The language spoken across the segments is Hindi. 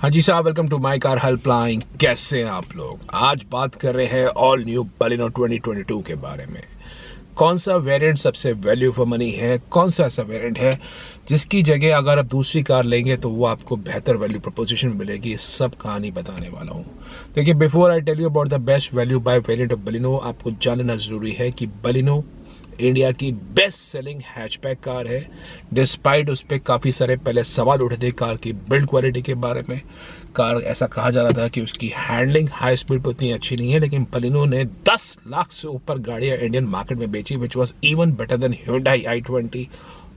हाँ जी साहब, welcome to my car helpline. कैसे हैं आप लोग? आज बात कर रहे हैं ऑल न्यू बलिनो 2022 के बारे में। कौन सा वेरिएंट सबसे वैल्यू फॉर मनी है, कौन सा ऐसा वेरिएंट है जिसकी जगह अगर आप दूसरी कार लेंगे तो वो आपको बेहतर वैल्यू प्रोपोजिशन मिलेगी, इस सब कहानी बताने वाला हूँ। देखिए, before I tell you about the best value buy variant of Baleno, आपको जानना जरूरी है कि बलिनो इंडिया की बेस्ट सेलिंग हैचबैक कार है। डिस्पाइट उस पर काफ़ी सारे पहले सवाल उठे थे कार की बिल्ड क्वालिटी के बारे में। कार ऐसा कहा जा रहा था कि उसकी हैंडलिंग हाई स्पीड पर उतनी अच्छी नहीं है, लेकिन बलिनो ने 10 लाख से ऊपर गाड़ियाँ इंडियन मार्केट में बेची, which was even better than Hyundai i20,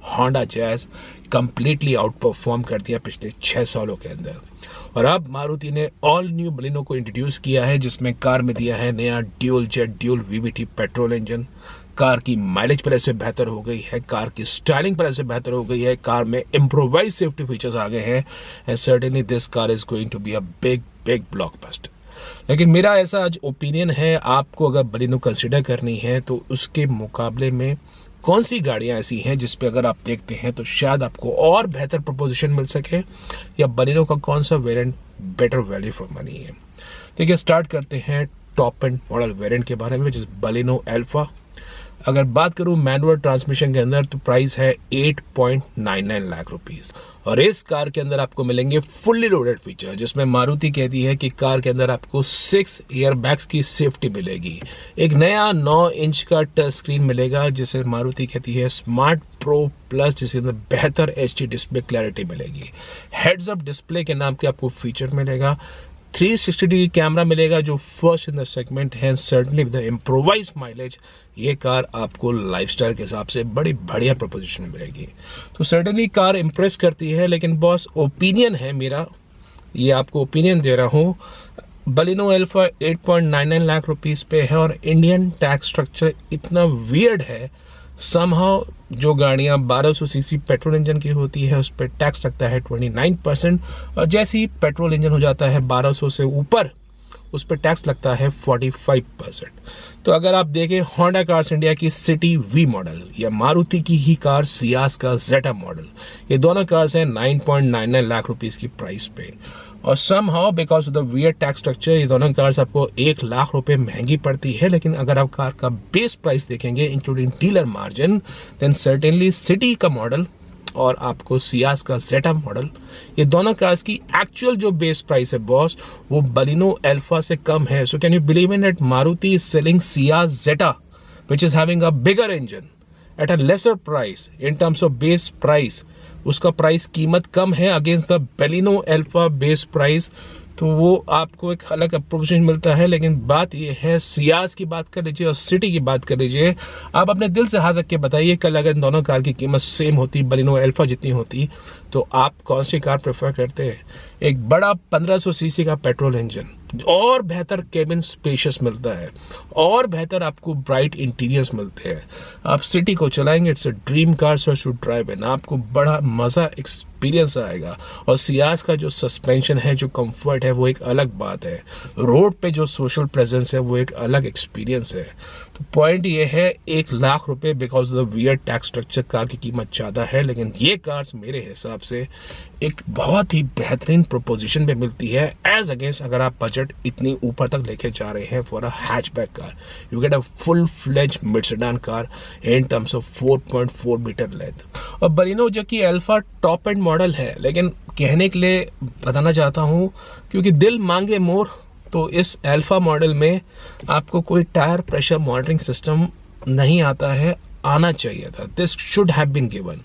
Honda jazz. Completely out perform कर दिया पिछले 6 सालों के अंदर। और अब मारुति ने ऑल न्यू बलिनो को इंट्रोड्यूस किया है, जिसमें कार में दिया है नया dual jet dual VVT petrol engine. Car की माइलेज पहले से बेहतर हो गई है, कार की स्टाइलिंग पहले से बेहतर हो गई है, कार में इम्प्रोवाइज सेफ्टी फीचर्स आ गए हैं, and certainly this car is going to be a big big blockbuster. लेकिन मेरा ऐसा आज ओपिनियन है, आपको अगर बलिनो कंसिडर करनी है तो उसके मुकाबले में कौन सी गाड़ियां ऐसी हैं जिस पे अगर आप देखते हैं तो शायद आपको और बेहतर प्रपोजिशन मिल सके, या बलिनो का कौन सा variant better value for money है। देखिए, स्टार्ट करते हैं टॉप एंड मॉडल वेरिएंट के बारे में, जिस बलिनो अल्फा। अगर बात करूं मैनुअल ट्रांसमिशन के अंदर तो प्राइस है 8.99 लाख रुपीस, और इस कार के अंदर आपको मिलेंगे फुल्ली लोडेड फीचर, जिसमें मारुति कहती है कि कार के अंदर आपको 6 एयरबैग्स की सेफ्टी मिलेगी। एक नया 9 इंच का टच स्क्रीन मिलेगा, जिसे मारुति कहती है स्मार्ट प्रो प्लस, जिसके अंदर बेहतर HD डिस्प्ले क्लैरिटी मिलेगी। हेड्स अप डिस्प्ले के नाम के आपको फीचर मिलेगा। 360 डिग्री कैमरा मिलेगा, जो फर्स्ट इन द सेगमेंट है। Certainly with the improvise mileage ये कार आपको लाइफस्टाइल के हिसाब से बड़ी बढ़िया प्रोपोजिशन में मिलेगी। तो सर्टनली कार इम्प्रेस करती है, लेकिन बॉस ओपिनियन है मेरा, ये आपको ओपिनियन दे रहा हूँ। बलिनो अल्फा 8.99 लाख रुपीस पे है, और इंडियन टैक्स स्ट्रक्चर इतना वियर्ड है। समहाउ जो गाड़ियाँ 1200 सीसी पेट्रोल इंजन की होती है उस पर टैक्स लगता है 29%, और जैसे ही पेट्रोल इंजन हो जाता है 1200 से ऊपर उस पर टैक्स लगता है 45%। तो अगर आप देखें होंडा कार्स इंडिया की सिटी V मॉडल या मारुति की ही कार सियाज का जेटा मॉडल, ये दोनों कार्स हैं 9.99 लाख रुपीस की प्राइस पे, और somehow because of the weird tax structure ये दोनों कार्स आपको 1 लाख रुपए महंगी पड़ती है। लेकिन अगर आप कार का बेस प्राइस देखेंगे including dealer margin, then certainly City का मॉडल और आपको सियाज का जेटा मॉडल, ये दोनों कार्स की एक्चुअल जो बेस प्राइस है बॉस, वो बलिनो अल्फा से कम है। So can you believe in that Maruti is selling Ciaz Zeta which is having a bigger engine at a lesser price in terms of base price. उसका प्राइस कीमत कम है against the Baleno Alpha base price, तो वो आपको एक अलग अप्रोपोर्शन मिलता है। लेकिन बात ये है, सियाज की बात कर लीजिए और सिटी की बात कर लीजिए, आप अपने दिल से हाथ रख के बताइए, कल अगर इन दोनों कार की कीमत सेम होती, बलिनो अल्फा जितनी होती, तो आप कौन सी कार प्रेफर करते हैं? एक बड़ा 1500 सीसी का पेट्रोल इंजन, और बेहतर केबिन स्पेशियस मिलता है, और बेहतर आपको ब्राइट इंटीरियर्स मिलते हैं। आप सिटी को चलाएंगे, it's a dream car to drive in, आपको बड़ा मज़ा एक्सपीरियंस आएगा। और सियाज का जो सस्पेंशन है, जो कंफर्ट है, वो एक अलग बात है। रोड पे जो सोशल प्रेजेंस है, वो एक अलग एक्सपीरियंस है। तो पॉइंट ये है, 1 लाख रुपए because of the weird tax structure car की कीमत ज़्यादा है, लेकिन ये कार्स मेरे हिसाब से एक बहुत ही बेहतरीन प्रोपोजिशन पे मिलती है एज अगेंस्ट अगर आप बजट इतनी ऊपर तक लेके जा रहे हैं for a hatchback car. You get a full fledge mid sedan car in terms of 4.4 metre length. और बलिनो जो कि अल्फा टॉप एंड मॉडल है, लेकिन कहने के लिए बताना चाहता हूँ क्योंकि दिल मांगे मोर, तो इस अल्फा मॉडल में आपको कोई टायर प्रेशर मॉनिटरिंग सिस्टम नहीं आता है, आना चाहिए था। This should have been given.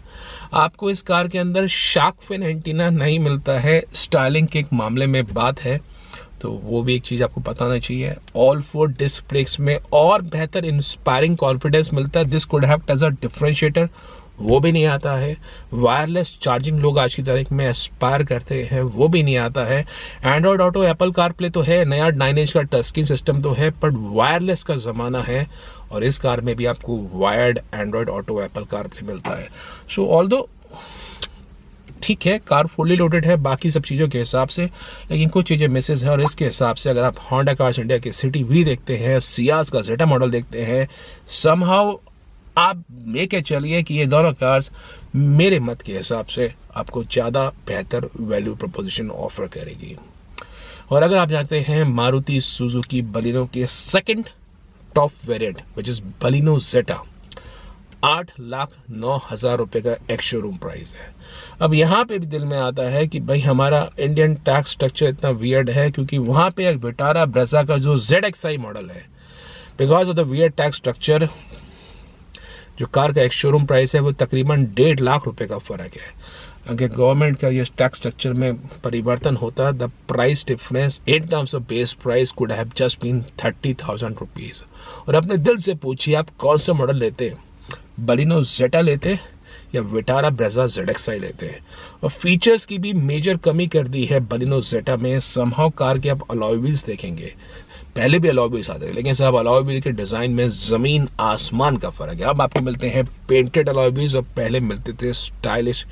आपको इस कार के अंदर शार्क फिन एंटीना नहीं मिलता है। स्टाइलिंग के एक मामले में बात है तो वो भी एक चीज़ आपको बताना चाहिए। ऑल 4 डिस्क ब्रेक्स में और बेहतर इंस्पायरिंग कॉन्फिडेंस मिलता है। This could have as a differentiator, वो भी नहीं आता है। वायरलेस चार्जिंग लोग आज की तारीख में एस्पायर करते हैं, वो भी नहीं आता है। एंड्रॉयड ऑटो, एप्पल कारप्ले तो है, नया 9 इंच का टच स्क्रीन सिस्टम तो है, बट वायरलेस का ज़माना है, और इस कार में भी आपको wired Android auto Apple CarPlay मिलता है। सो ऑल्दो ठीक है, कार फुली लोडेड है बाकी सब चीज़ों के हिसाब से, लेकिन कुछ चीज़ें मिसेस है। और इसके हिसाब से अगर आप होंडा कार्स इंडिया की सिटी V देखते हैं, सियाज का जेटा मॉडल देखते हैं, समहाउ आप लेके चलिए कि ये दोनों कार्स मेरे मत के हिसाब से आपको ज़्यादा बेहतर वैल्यू प्रपोजिशन ऑफर करेगी। और अगर आप जानते हैं मारुति सुजुकी बलिनो के second top variant which is Baleno Zeta, 8,09,000 रुपये का एक्स शोरूम प्राइस है। अब यहाँ पे भी दिल में आता है कि भाई हमारा इंडियन टैक्स स्ट्रक्चर इतना वियर्ड है, क्योंकि वहाँ पे एक विटारा ब्रेजा का जो ZXi मॉडल है, because of the weird tax structure जो कार का एक्स शोरूम प्राइस है वो तकरीबन 1.5 लाख रुपए का फ़र्क है। अगर गवर्नमेंट का ये टैक्स स्ट्रक्चर में परिवर्तन होता, the price difference in terms of base price could have just been 30,000 rupees. और अपने दिल से पूछिए आप कौन सा मॉडल लेते, बलिनो जेटा लेते या विटारा ब्रेजा ZXi लेते हैं। और फीचर्स की भी मेजर कमी कर दी है बलिनो जेटा में। समहाउ कार के आप अलॉय व्हील्स देखेंगे, पहले भी अलॉय व्हील्स आते थे, लेकिन साहब अलॉय व्हील के डिज़ाइन में ज़मीन आसमान का फ़र्क है। अब आपको मिलते हैं पेंटेड अलॉय व्हील्स और पहले मिलते थे स्टाइलिश।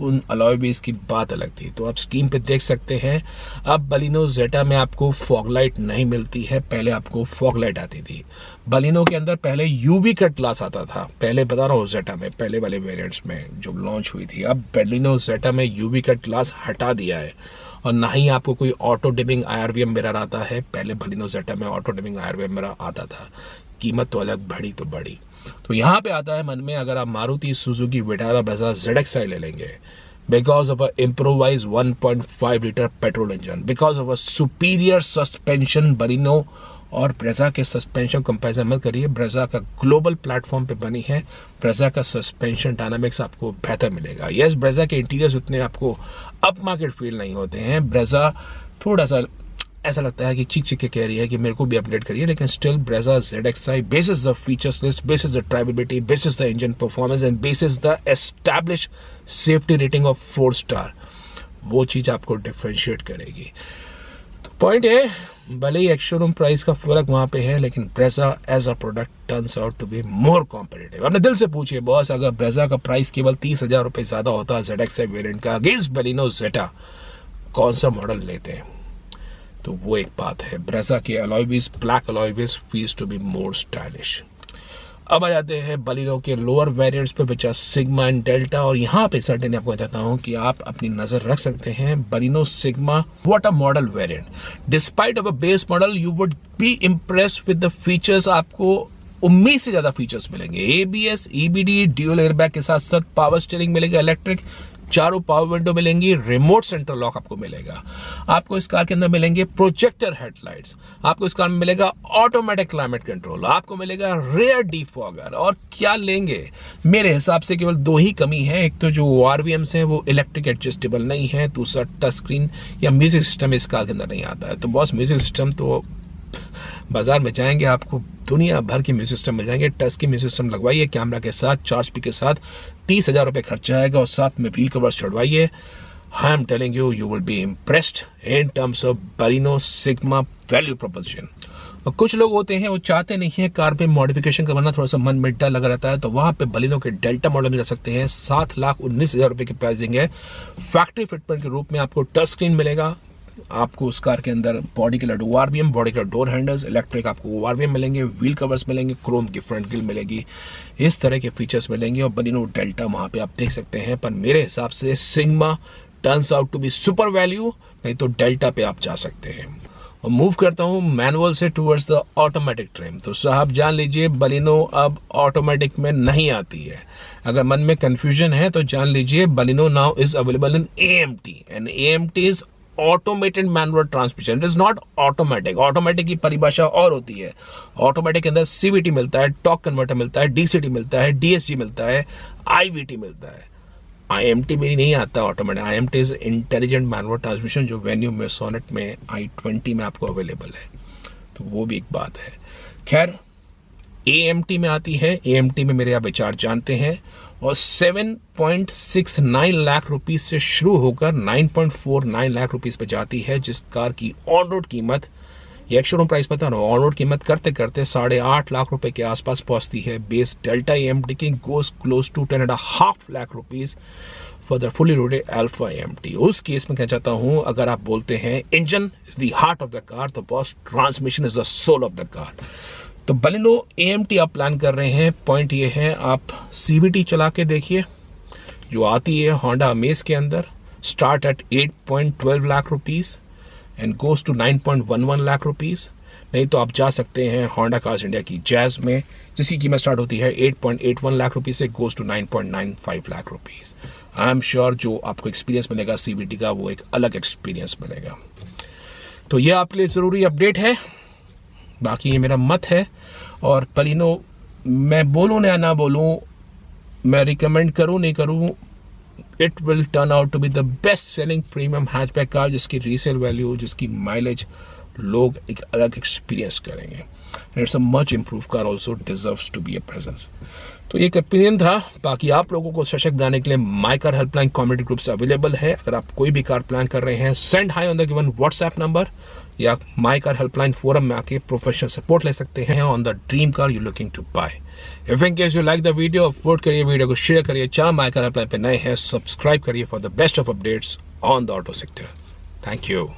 उन अलॉय व्हील्स की बात अलग थी। तो आप स्क्रीन पे देख सकते हैं अब बलिनो जेटा में आपको फॉग लाइट नहीं मिलती है, पहले आपको फॉग लाइट आती थी। बलिनो के अंदर पहले यूवी कट ग्लास आता था, पहले बता रहा हूँ जेटा में पहले वाले वेरिएंट्स में जो लॉन्च हुई थी। अब बलिनो जेटा में यूवी कट ग्लास हटा दिया है और ना ही आपको कोई ऑटो डिमिंग IRVM मिरर आता है। पहले बलिनो जेटा में ऑटो डिमिंग IRVM मिरर आता था, कीमत तो अलग बढ़ी तो बढ़ी। तो यहाँ पे आता है मन में, अगर आप Maruti Suzuki Vitara Brezza ZXi ले लेंगे because of a improvise 1.5 litre petrol engine, because of a superior suspension, Baleno और ब्रेजा के सस्पेंशन कंपैरिजन मत करिए। ब्रेजा का ग्लोबल प्लेटफॉर्म पे बनी है, ब्रेजा का सस्पेंशन डायनामिक्स आपको बेहतर मिलेगा। यस, ब्रेजा के इंटीरियर्स उतने आपको अप मार्केट फील नहीं होते हैं। ब्रेजा थोड़ा सा ऐसा लगता है कि चीख चीख के कह रही है कि मेरे को भी अपडेट करिए, लेकिन still Brezza ZXi basis the features list, basis the drivability, basis the engine performance and bases the establish safety rating of 4 star, वो चीज़ आपको डिफ्रेंशिएट करेगी। तो पॉइंट है, भले ही एक्स शोरूम प्राइस का फर्क वहाँ पे है, लेकिन Brezza as a product turns out to be more competitive. अपने दिल से पूछिए बॉस, अगर ब्रेजा का प्राइस केवल 30,000 रुपये ज़्यादा होता ZXi वेरिएंट का अगेंस्ट बलिनो जेटा, कौन सा मॉडल लेते हैं? तो वो एक बात है। ब्रेजा के alloy wheels, black alloy wheels feels to be more stylish. अब आ जाते हैं बलिनो के लोअर वेरिएंट्स पे, which are Sigma and Delta. और यहाँ पे सर्टेन आपको बताता हूँ कि आप अपनी नजर रख सकते हैं Baleno sigma, what a model variant. Despite of a base model you would be impressed with the features. आपको उम्मीद से ज्यादा फीचर्स मिलेंगे। ABS, EBD, ड्यूल एयरबैग के साथ साथ पावर स्टीयरिंग मिलेगा इलेक्ट्रिक, चारों पावर विंडो मिलेंगी, रिमोट सेंटर लॉक आपको मिलेगा। आपको इस कार के अंदर मिलेंगे प्रोजेक्टर हेडलाइट्स, आपको इस कार में मिलेगा ऑटोमेटिक क्लाइमेट कंट्रोल, आपको मिलेगा रेयर डिफॉगर। और क्या लेंगे? मेरे हिसाब से केवल 2 ही कमी है। एक तो जो ORVMs है वो इलेक्ट्रिक एडजस्टेबल नहीं है, दूसरा टच स्क्रीन या म्यूजिक सिस्टम इस कार के अंदर नहीं आता है। तो बॉस म्यूजिक सिस्टम तो बाजार में जाएंगे आपको दुनिया भर के म्यूजिक सिस्टम मिल जाएंगे। टच की म्यूजिक सिस्टम लगवाइए कैमरा के साथ, 4 स्पीकर के साथ, 30,000 रुपये खर्चा आएगा और साथ में व्हील कवर्स चढ़वाइए। I am telling you, you will be impressed in terms of Baleno Sigma value proposition. और कुछ लोग होते हैं वो चाहते नहीं है कार पे मॉडिफिकेशन करवाना, थोड़ा सा मन में डर लगा रहता है, तो वहाँ पे बलिनो के डेल्टा मॉडल में जा सकते हैं। 7,19,000 रुपये की प्राइसिंग है। फैक्ट्री फिटमेंट के रूप में आपको टच स्क्रीन मिलेगा, आपको उस कार के अंदर body colour ORVM, body colour door handles, electric आपको ORVM मिलेंगे, व्हील कवर्स मिलेंगे, क्रोम की फ्रंट ग्रिल मिलेगी, इस तरह के फीचर्स मिलेंगे। और बलिनो डेल्टा वहाँ पे आप देख सकते हैं। पर मेरे हिसाब से Sigma turns out to be super value, नहीं तो डेल्टा पे आप जा सकते हैं। और मूव करता हूँ मैनुअल से टूवर्ड्स द ऑटोमेटिक ट्रिम। तो साहब जान लीजिए बलिनो अब ऑटोमेटिक में नहीं आती है। अगर मन में कंफ्यूजन है तो जान लीजिए Baleno now is available in AMT and AMT is automated manual transmission, it is not automatic. Automatic की परिभाषा और होती है। ऑटोमेटिक के अंदर CVT मिलता है, टॉर्क कन्वर्टर मिलता है, DCT मिलता है, DSG मिलता है, IVT मिलता है। IMT में नहीं आता automatic. IMT is intelligent manual transmission, जो वेन्यू में सोनेट में i20 में आपको अवेलेबल है। तो वो भी एक बात है। खैर AMT में आती है। AMT में मेरे आप विचार जानते हैं। और 7.69 लाख रुपीस से शुरू होकर 9.49 लाख रुपीस पे जाती है, जिस कार की ऑन रोड कीमत, ये एक शोरूम प्राइस पता ना, ऑन रोड कीमत करते करते 8.5 लाख रुपए के आसपास पहुंचती है। बेस डेल्टा AMT की goes close to 10.5 lakh rupees for the fully loaded Alpha AMT। उस केस में कहना चाहता हूं, अगर आप बोलते हैं engine is the heart of the car, तो boss transmission is the soul of the car. तो बलिनो AMT आप प्लान कर रहे हैं, पॉइंट ये है आप CVT चला के देखिए, जो आती है होंडा अमेज के अंदर, start at 8.12 lakh rupees and goes to 9.11 lakh rupees. नहीं तो आप जा सकते हैं होंडा कार्स इंडिया की जैज़ में, जिसकी कीमत स्टार्ट होती है 8.81 लाख रुपीज़ से, goes to 9.95 lakh rupees. I am sure जो आपको एक्सपीरियंस मिलेगा CVT का, वो एक अलग एक्सपीरियंस मिलेगा। तो ये आपके लिए ज़रूरी अपडेट है, बाकी ये मेरा मत है। और बलिनो, मैं बोलूँ या ना बोलूँ, मैं रिकमेंड करूँ नहीं करूँ, it will turn out to be the best selling premium hatchback car, जिसकी रीसेल वैल्यू, जिसकी माइलेज लोग एक अलग एक्सपीरियंस करेंगे। It's a much improve car, also deserves to be a presence. तो ये एक ओपिनियन था। बाकी आप लोगों को सशक्त बनाने के लिए माई car helpline community groups available है। अगर आप कोई भी कार प्लान कर रहे हैं, send high on the given WhatsApp number, या माई कार हेल्पलाइन फोरम में आके प्रोफेशनल सपोर्ट ले सकते हैं on the dream car you looking to buy. If in case you like the video, upload करिए, वीडियो को शेयर करिए। चैनल माई कार हेल्पलाइन पे नए हैं, सब्सक्राइब करिए for the best of updates on the auto sector. Thank you.